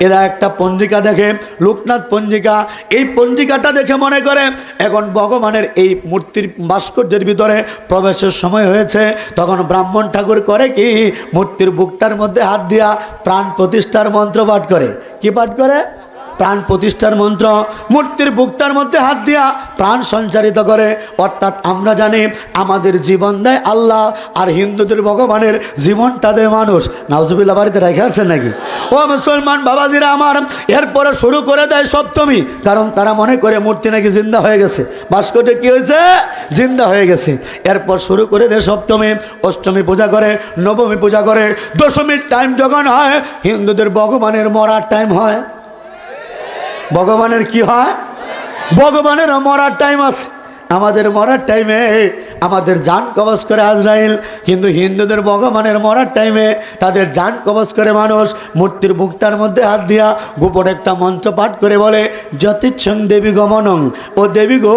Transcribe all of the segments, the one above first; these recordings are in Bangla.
এরা একটা পঞ্জিকা দেখে, লোকনাথ পঞ্জিকা। এই পঞ্জিকাটা দেখে মনে করে এখন ভগবানের এই মূর্তির ভাস্কর্যের ভিতরে প্রবেশের সময় হয়েছে। তখন ব্রাহ্মণ ঠাকুর করে কি, মূর্তির বুকটার মধ্যে হাত দিয়া প্রাণ প্রতিষ্ঠার মন্ত্র পাঠ করে। কি পাঠ করে? প্রাণ প্রতিষ্ঠার মন্ত্র। মূর্তির বুকটার মধ্যে হাত দিয়া প্রাণ সঞ্চারিত করে। অর্থাৎ আমরা জানি আমাদের জীবন দেয় আল্লাহ, আর হিন্দুদের ভগবানের জীবনটা দেয় মানুষ। নাউজুবিল্লাহ বাড়িতে রেখে আসছেন নাকি? ও মুসলমান বাবাজিরা আমার, এরপরে শুরু করে দেয় সপ্তমী, কারণ তারা মনে করে মূর্তি নাকি জিন্দা হয়ে গেছে, ভাস্কর্য কি হয়েছে, জিন্দা হয়ে গেছে। এরপর শুরু করে দেয় সপ্তমী, অষ্টমী পূজা করে, নবমী পূজা করে, দশমীর টাইম যখন হয় হিন্দুদের ভগবানের মরার টাইম হয়। ভগবানের কি হয়? ভগবানের মরার টাইম আছে। আমাদের মরার টাইমে আমাদের জান কবজ করে আজরাইল, কিন্তু হিন্দুদের ভগবানের মরার টাইমে তাদের জান কবজ করে মানুষ। মূর্তির বুকটার মধ্যে হাত দিয়া গোপন একটা মন্ত্র পাঠ করে বলে, যতিচ্ছং দেবী গমনং, ও দেবী গো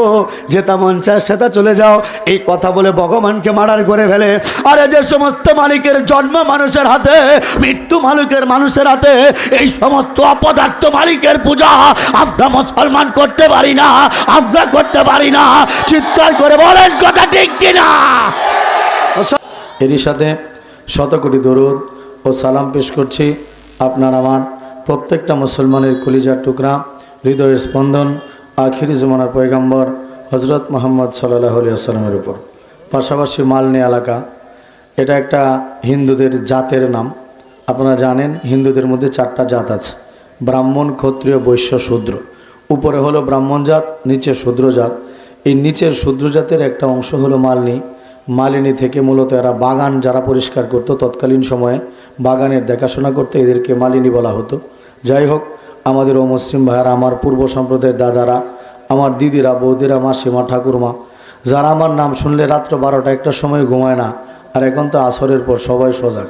যেটা মন চায় সেটা চলে যাও। এই কথা বলে ভগবানকে মার্ডার করে ফেলে। আরে যে সমস্ত মালিকের জন্ম মানুষের হাতে, মৃত্যু মালিকের মানুষের হাতে, এই সমস্ত অপদার্থ মালিকের পূজা আমরা মুসলমান করতে পারি না, আমরা করতে পারি না। চিৎকার করে বলেন কথা ঠিক কিনা? এরই সাথে শতকোটি দরুদ ও সালাম পেশ করছি আপনার আমার প্রত্যেকটা মুসলমানের কলিজার টুকরা, হৃদয়ের স্পন্দন, আখিরি জমানার পয়গাম্বর হজরত মুহাম্মদ সাল্লাল্লাহু আলাইহি ওয়াসাল্লামের উপর। পাশাপাশি মালনি এলাকা, এটা একটা হিন্দুদের জাতের নাম। আপনারা জানেন হিন্দুদের মধ্যে 4টা জাত আছে, ব্রাহ্মণ, ক্ষত্রিয়, বৈশ্য, শূদ্র। উপরে হলো ব্রাহ্মণ জাত, নিচে শূদ্র জাত। এই নিচের শূদ্র জাতের একটা অংশ হলো মালনি। মালিনী থেকে মূলত এরা বাগান যারা পরিষ্কার করত, তৎকালীন সময়ে বাগানের দেখাশোনা করতে এদেরকে মালিনী বলা হতো। যাই হোক, আমাদের ও মুসলিম ভাইয়েরা, আমার পূর্ব সম্প্রদায়ের দাদারা, আমার দিদিরা, বৌদিরা, মাসিমা, ঠাকুরমা, যারা আমার নাম শুনলে রাত্র 12টা 1টার সময় ঘুমায় না, আর এখন তো আসরের পর সবাই সজাগ।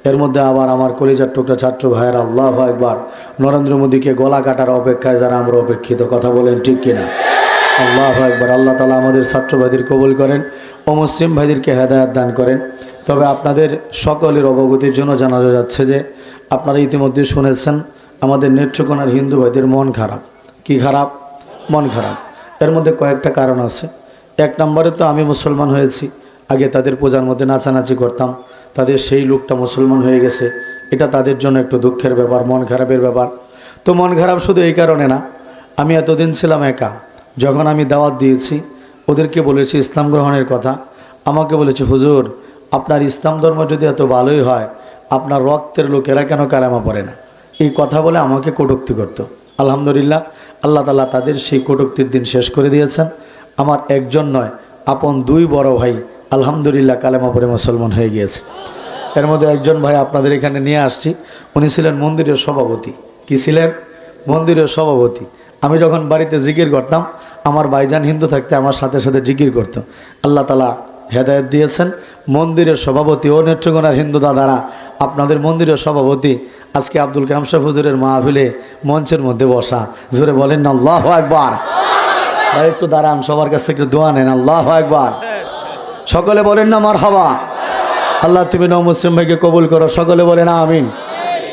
এর মধ্যে আবার আমার কলিজার টুকরা ছাত্র ভাইয়েরা, আল্লাহু আকবার, নরেন্দ্র মোদীকে গলা কাটার অপেক্ষায় যারা আমরা অপেক্ষিত, কথা বলেন ঠিক কিনা? আল্লাহু আকবার। আল্লাহ তাআলা আমাদের ছাত্র ভাইদের কবুল করেন ও মুসলিম ভাইদেরকে হেদায়েত দান করেন। তবে আপনাদের সকলের অবগতির জন্য জানানো যাচ্ছে যে আপনারা ইতিমধ্যে শুনেছেন আমাদের নেত্রকোনার হিন্দু ভাইদের মন খারাপ। কি খারাপ? মন খারাপ। এর মধ্যে কয়েকটা কারণ আছে। 1 নম্বরে তো আমি মুসলমান হয়েছি, আগে তাদের পূজার মধ্যে নাচানাচি করতাম, তাদের সেই লোকটা মুসলমান হয়ে গেছে, এটা তাদের জন্য একটু দুঃখের ব্যাপার, মন খারাপের ব্যাপার। তো মন খারাপ শুধু এই কারণে না, আমি এতদিন ছিলাম একা। যখন আমি দাওয়াত দিয়েছি, ওদেরকে বলেছি ইসলাম গ্রহণের কথা, আমাকে বলেছে, হুজুর আপনার ইসলাম ধর্ম যদি এত ভালোই হয়, আপনার রক্তের লোকেরা কেন কালেমা পড়ে না? এই কথা বলে আমাকে কটূক্তি করত। আলহামদুলিল্লাহ, আল্লাহ তাআলা তাদের সেই কটূক্তির দিন শেষ করে দিয়েছেন। আমার একজন নয়, আপন 2 বড় ভাই আলহামদুলিল্লাহ কালেমা পড়ে মুসলমান হয়ে গিয়েছে। এর মধ্যে একজন ভাই আপনাদের এখানে নিয়ে আসছি, উনি ছিলেন মন্দিরের সভাপতি। কি ছিলেন? মন্দিরের সভাপতি। আমি যখন বাড়িতে জিকির করতাম, আমার ভাইজান হিন্দু থাকতে আমার সাথে সাথে জিকির করত। আল্লাহ তাআলা হেদায়েত দিয়েছেন। মন্দিরের সভাপতি ও নেত্রকোনার হিন্দু দাদারা, আপনাদের মন্দিরের সভাপতি আজকে আব্দুল কালাম সাহেব হুজুরের মাহফিলে মঞ্চের মধ্যে বসা। জোরে বলেন না আল্লাহু আকবার। ভাই একটু দাঁড়ান, সবার কাছে একটু দোয়া নেন। আল্লাহু আকবার। সকলে বলেন না মারহাবা। আল্লাহ তুমি নও মুসলিম ভাইকে কবুল করো, সকলে বলেন আমিন।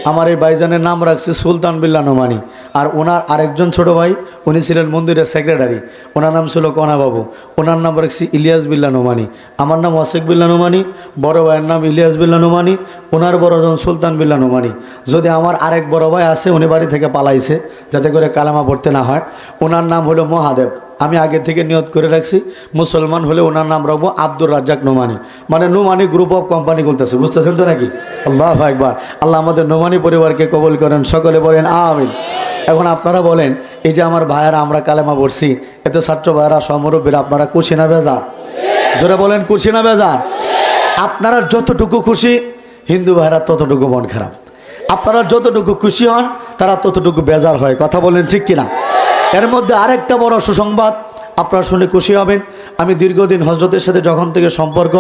আমার এই ভাইজানের নাম রাখছে সুলতান বিল্লাহ নোমানি। আর ওনার আরেকজন ছোট ভাই, উনি ছিলেন মন্দিরের সেক্রেটারি, ওনার নাম ছিল কনা বাবু, ওনার নাম রাখছি ইলিয়াস বিল্লাহ নোমানি। আমার নাম ওয়াসিক বিল্লাহ নোমানি, বড় ভাইয়ের নাম ইলিয়াস বিল্লাহ নোমানি, ওনার বড়জন সুলতান বিল্লাহ নোমানি। যদি আমার আরেক বড় ভাই আছে, উনি বাড়ি থেকে পালাইছে যাতে করে কালামা পড়তে না হয়, ওনার নাম হলো মহাদেব। আমি আগে থেকে নিয়ত করে রাখছি, মুসলমান হলে ওনার নাম রাখবো আব্দুর রাজ্জাক নোমানি, মানে নোমানি গ্রুপ অফ কোম্পানি বলতেছে, বুঝতেছেন তো নাকি? আল্লাহু আকবার। আল্লাহ আমাদের নোমানি পরিবারকে কবুল করেন, সকলে বলেন আমিন। এখন আপনারা বলেন, এই যে আমার ভাইয়ারা আমরা কালেমা পড়ছি, এতে ছাত্র ভাইয়ারা সমরব্বীরা, আপনারা খুশি না বেজার? জোরে বলেন খুশি না বেজার? আপনারা যতটুকু খুশি, হিন্দু ভাইরা ততটুকু মন খারাপ। আপনারা যতটুকু খুশি হন, তারা ততটুকু বেজার হয়। কথা বলেন ঠিক কিনা? এর মধ্যে আরেকটা বড় সুসংবাদ, আপনারা শুনে খুশি হবেন। আমি দীর্ঘদিন হজরতের সাথে যখন থেকে সম্পর্ক,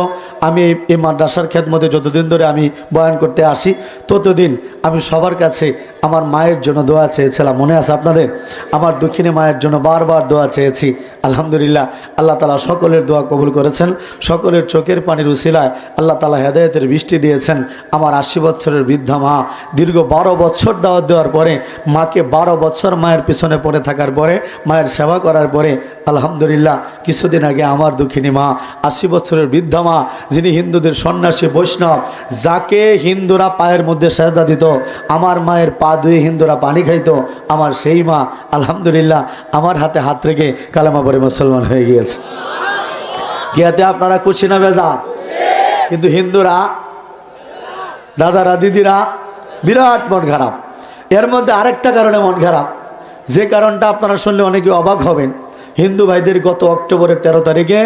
আমি এই মাদ্রাসার খেদমতে যতদিন ধরে আমি বয়ান করতে আসি ততদিন আমি সবার কাছে আমার মায়ের জন্য দোয়া চেয়েছিলাম। মনে আছে আপনাদের? আমার দক্ষিণে মায়ের জন্য বারবার দোয়া চেয়েছি। আলহামদুলিল্লাহ আল্লাহ তাআলা সকলের দোয়া কবুল করেছেন। সকলের চোখের পানির উসিলায় আল্লাহ তাআলা হেদায়েতের বৃষ্টি দিয়েছেন। আমার 80 বছরের বৃদ্ধা মা দীর্ঘ 12 বছর দাওয়াত দেওয়ার পরে, মাকে 12 বছর মায়ের পিছনে পড়ে থাকার পরে, মায়ের সেবা করার পরে আলহামদুলিল্লাহ কিছুদিন আগে আমার দক্ষিণী মা 80 বছরের বৃদ্ধা মা, যিনি হিন্দুদের সন্ন্যাসী বৈষ্ণব, যাকে হিন্দুরা পায়ের মধ্যে সেজদা দিত, আমার মায়ের পা ধুয়ে হিন্দুরা পানি খাইতো, আমার সেই মা আলহামদুলিল্লাহ আমার হাতে হাত রেখে কালেমা পড়ে মুসলমান হয়ে গিয়েছে। কিয়াতে আপনারা খুশি না বেজার? কিন্তু হিন্দুরা, দাদারা, দিদিরা বিরাট মন খারাপ। এর মধ্যে আরেকটা কারণে মন খারাপ, যে কারণটা আপনারা শুনলে অনেকে অবাক হবেন। হিন্দু ভাইদের গত অক্টোবরের 13 তারিখে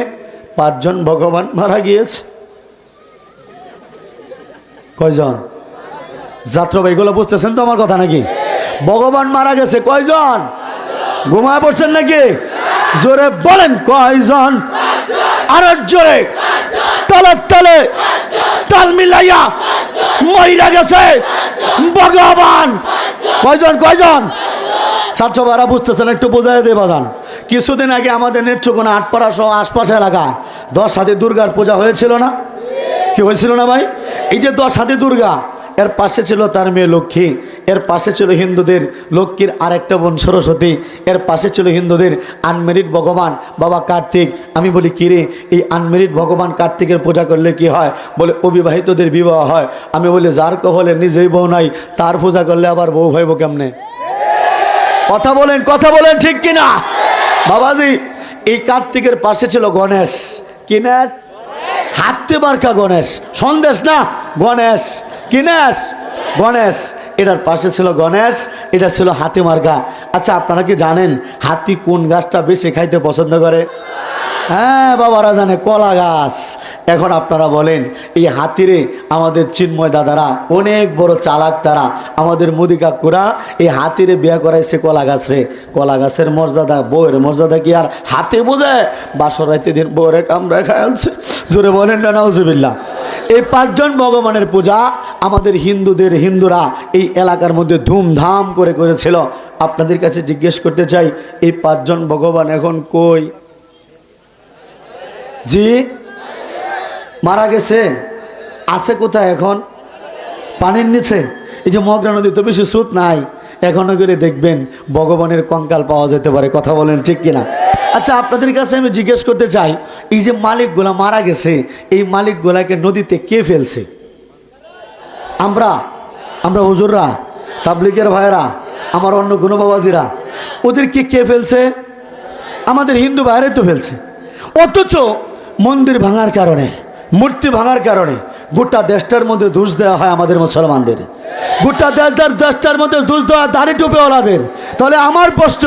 5 জন ভগবান মারা গিয়েছে। কয়জন? যাত্রা ভাই, এগুলো বুঝতেছেন তো আমার কথা নাকি? ভগবান মারা গেছে কয়জন? ঘুমায় পড়ছেন নাকি? জোরে বলেন কয়জন? আর জোরে তালের তালে তাল মিলাইয়া মইরা গেছে ভগবান। কয়জন? কয়জন? ছাত্র ভাইরা বুঝতেছেন, একটু বোঝাই দিয়ে বাজান। কিছুদিন আগে আমাদের নেত্রকোনা আটপাড়া সহ আশপাশে এলাকা 10 হাতি দুর্গার পূজা হয়েছিল না? কি হয়েছিল না ভাই? এই যে 10 হাতি দুর্গা, এর পাশে ছিল তার মেয়ে লক্ষ্মী, এর পাশে ছিল হিন্দুদের লক্ষ্মীর আরেকটা বোন সরস্বতী, এর পাশে ছিল হিন্দুদের আনমেরিড ভগবান বাবা কার্তিক। আমি বলি কিরে, এই আনমেরিড ভগবান কার্তিকের পূজা করলে কি হয়? বলে অবিবাহিতদের বিবাহ হয়। আমি বলি যার কহলে নিজেই বউ নাই, তার পূজা করলে আবার বউ হইব কেমনে? কথা বলেন, কথা বলেন, ঠিক কিনা বাবাজি? এই কার্তিকের পাশে ছিল গণেশ। কিনেশ? হাতে বারকা গণেশ, সন্দেশ না, গণেশ। কিনেশ? গণেশ। এটার পাশে ছিল গণেশ, এটা ছিল হাতি মার্কা। আচ্ছা আপনারা কি জানেন হাতি কোন গাছটা বেশি খাইতে পছন্দ করে? হ্যাঁ বাবারা জানে, কলা গাছ। এখন আপনারা বলেন, এই হাতিরে আমাদের চিন্ময় দাদারা অনেক বড় চালাক, তারা আমাদের মুদি কাকুরা এই হাতিরে বিয়ে করাইছে কলা গাছ রে। কলা গাছের মর্যাদা, বউয়ের মর্যাদা কি আর হাতে বোঝে? বাসর রাইতে দিন বউরে কামড়া খায়ালছে। জোরে বলেন না নাউজুবিল্লাহ। এই 5 জন ভগবানের পূজা আমাদের হিন্দুরা এই এলাকার মধ্যে ধুমধাম করে করেছিল। আপনাদের কাছে জিজ্ঞেস করতে চাই, এই 5 জন ভগবান এখন কই? জি, মারা গেছে। আছে কোথায় এখন? পানির নিচে। এই যে মগরা নদী তো বেশি স্রোত নাই, এখনো গেলে দেখবেন ভগবানের কঙ্কাল পাওয়া যেতে পারে। কথা বলেন ঠিক কিনা? আচ্ছা আপনাদের কাছে আমি জিজ্ঞেস করতে চাই, এই যে মালিকগুলা মারা গেছে, এই মালিকগুলাকে নদীতে কে ফেলছে? আমরা হুজুররা, তাবলিগের ভাইরা, আমার অন্য কোনো বাবাজিরা, ওদেরকে কে ফেলছে? আমাদের হিন্দু ভাইরাই তো ফেলছে। অথচ মন্দির ভাঙার কারণে, মূর্তি ভাঙার কারণে গোটা দেশটার মধ্যে দোষ দেওয়া হয় আমাদের মুসলমানদের। গোটা দেশটার মধ্যে দোষ দেওয়া দাড়ি টুপিওয়ালাদের। তাহলে আমার প্রশ্ন,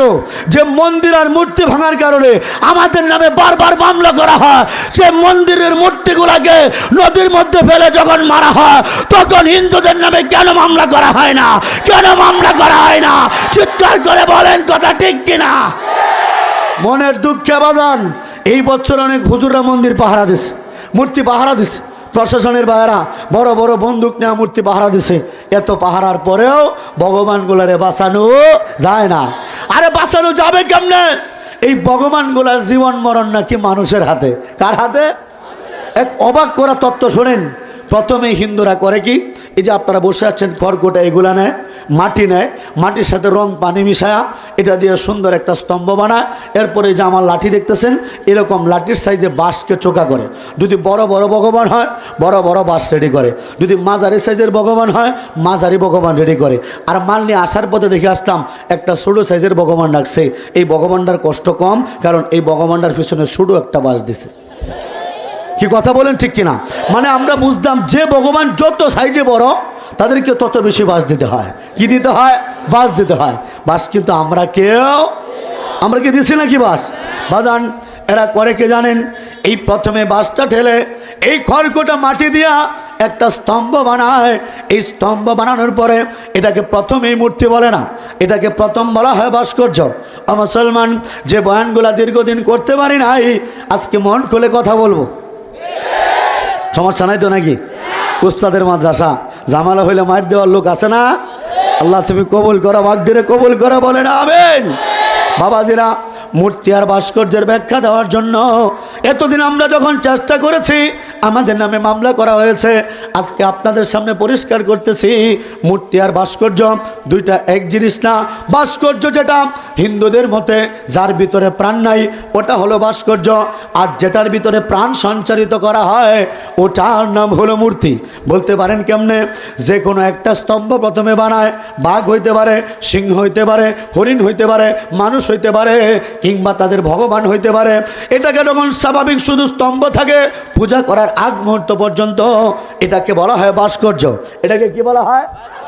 যে মন্দির আর মূর্তি ভাঙার কারণে আমাদের নামে বারবার মামলা করা হয়, সে মন্দিরের মূর্তিগুলোকে নদীর মধ্যে ফেলে যখন মারা হয়, তখন হিন্দুদের নামে কেন মামলা করা হয় না? কেন মামলা করা হয় না? চিৎকার করে বলেন, কথা ঠিক কিনা? মনের দুঃখে বাজান, এই বছর অনেক হুজুররা মন্দির পাহারা দিছে, মূর্তি পাহারা দিছে। প্রশাসনের ভাইয়েরা বড় বড় বন্দুক নেওয়া মূর্তি পাহারা দিছে। এত পাহারার পরেও ভগবানগুলারে বাঁচানো যায় না। আরে বাঁচানো যাবে কেমনে? এই ভগবানগুলার জীবন মরণ নাকি মানুষের হাতে। কার হাতে? এক অবাক করা তত্ত্ব শোনেন। প্রথমে হিন্দুরা করে কি, এই যে আপনারা বসে আছেন খড়কুটা, এগুলা নেয়, মাটি নেয়, মাটির সাথে রং পানি মিশায়া এটা দিয়ে সুন্দর একটা স্তম্ভ বানায়। এরপরে যে আমার লাঠি দেখতেছেন, এরকম লাঠির সাইজে বাঁশকে চোকা করে। যদি বড় বড় ভগবান হয়, বড় বড় বাঁশ রেডি করে। যদি মাঝারি সাইজের ভগবান হয়, মাঝারি ভগবান রেডি করে। আর মাল নিয়ে আসার পথে দেখে আসতাম একটা ছোটো সাইজের ভগবান রাখছে। এই ভগবানটার কষ্ট কম, কারণ এই ভগবানটার পিছনে ছোটো একটা বাঁশ দিছে। কি কথা বলেন ঠিক কিনা? মানে আমরা বুঝতাম যে ভগবান যত সাইজে বড়, তাদেরকে তত বেশি বাঁশ দিতে হয়। কি দিতে হয়? বাঁশ দিতে হয়। বাঁশ কিন্তু আমরা কি দিছি নাকি বাঁশ? বাজান এরা করে কে জানেন? এই প্রথমে বাঁশটা ঠেলে এই খড়কুটা মাটি দিয়া একটা স্তম্ভ বানায়। এই স্তম্ভ বানানোর পরে এটাকে প্রথমেই মূর্তি বলে না, এটাকে প্রথম বলা হয় ভাস্কর্য। মুসলমান, যে বয়ানগুলা দীর্ঘদিন করতে পারি নাই, আজকে মন খুলে কথা বলবো। সমস্যা নাই তো নাকি? উস্তাদের মাদ্রাসা, জামালা হইলে মার দেওয়ার লোক আছে না? আল্লাহ তুমি কবুল করো, বাগদিরে কবুল করো, বলেন আমিন। বাবাজিরা, মূর্তি আর ভাস্কর্যের ব্যাখ্যা দেওয়ার জন্য এতদিন আমরা যখন চেষ্টা করেছি, আমাদের নামে মামলা করা হয়েছে। আজকে আপনাদের সামনে পরিষ্কার করতেছি, মূর্তি আর ভাস্কর্য দুইটা এক জিনিস না। ভাস্কর্য যেটা হিন্দুদের মতে যার ভিতরে প্রাণ নাই, ওটা হলো ভাস্কর্য। আর যেটার ভিতরে প্রাণ সঞ্চারিত করা হয়, ওটার নাম হলো মূর্তি। বলতে পারেন কেমনে? যে কোনো একটা স্তম্ভ প্রথমে বানায়, বাঘ হইতে পারে, সিংহ হইতে পারে, হরিণ হইতে পারে, মানুষ হইতে পারে, কিংবা তাদের ভগবান হইতে পারে। এটাকে যখন স্বাভাবিক শুধু স্তম্ভ থাকে, পূজা করার আগ মুহূর্ত পর্যন্ত এটাকে বলা হয় ভাস্কর্য। এটাকে কি বলা হয়?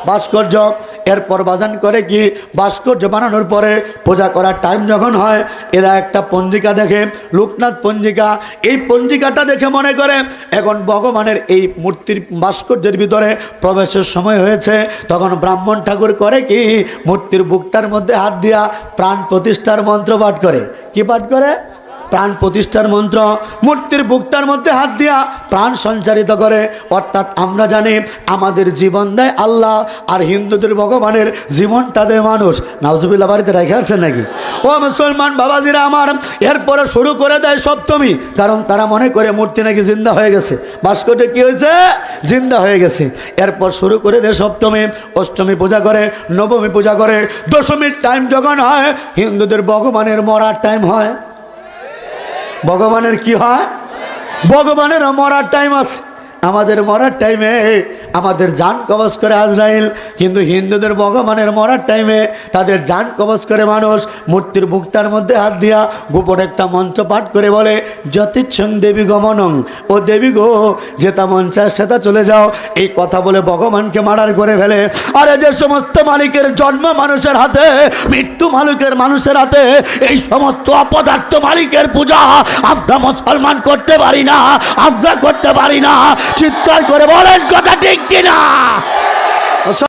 ভাস্কর্য। এরপর বাজান করে কি, ভাস্কর্য বানানোর পরে পূজা করার টাইম যখন হয়, এরা একটা পঞ্জিকা দেখে, লোকনাথ পঞ্জিকা। এই পঞ্জিকাটা দেখে মনে করে এখন ভগবানের এই মূর্তির ভাস্কর্যের ভিতরে প্রবেশের সময় হয়েছে। তখন ব্রাহ্মণ ঠাকুর করে কি, মূর্তির বুকটার মধ্যে হাত দিয়া প্রাণ প্রতিষ্ঠার মন্ত্র পাঠ করে। কি পাঠ করে? প্রাণ প্রতিষ্ঠার মন্ত্র। মূর্তির বুকটার মধ্যে হাত দিয়া প্রাণ সঞ্চারিত করে। অর্থাৎ আমরা জানি আমাদের জীবন দেয় আল্লাহ, আর হিন্দুদের ভগবানের জীবনটা দেয় মানুষ। নাউজুবিল্লাহ, বাড়িতে রেখে আসছেন নাকি? ও মুসলমান বাবাজিরা আমার, এরপরে শুরু করে দেয় সপ্তমী। কারণ তারা মনে করে মূর্তি নাকি জিন্দা হয়ে গেছে, ভাস্কর্য কি হয়েছে? জিন্দা হয়ে গেছে। এরপর শুরু করে দেয় সপ্তমী, অষ্টমী পূজা করে, নবমী পূজা করে, দশমীর টাইম যখন হয়, হিন্দুদের ভগবানের মরার টাইম হয়। ভগবানের কি হয়? ভগবানেরও মরার টাইম আছে। আমাদের মরার টাইমে আমাদের জান কবজ করে আজরাইল, কিন্তু হিন্দুদের ভগবানের মরার টাইমে তাদের জান কবজ করে মানুষ। মূর্তির বুকটার মধ্যে হাত দিয়া গোপন একটা মঞ্চ পাঠ করে বলে, যতিচ্ছং দেবী গমনং, ও দেবী গো, যেটা মন চায় সেটা চলে যাও। এই কথা বলে ভগবানকে মার্ডার করে ফেলে। আরে যে সমস্ত মালিকের জন্ম মানুষের হাতে, মৃত্যু মালিকের মানুষের হাতে, এই সমস্ত অপদার্থ মালিকের পূজা আমরা মুসলমান করতে পারি না, আমরা করতে পারি না। চিৎকার করে বলেন কথা ঠিক কিনা?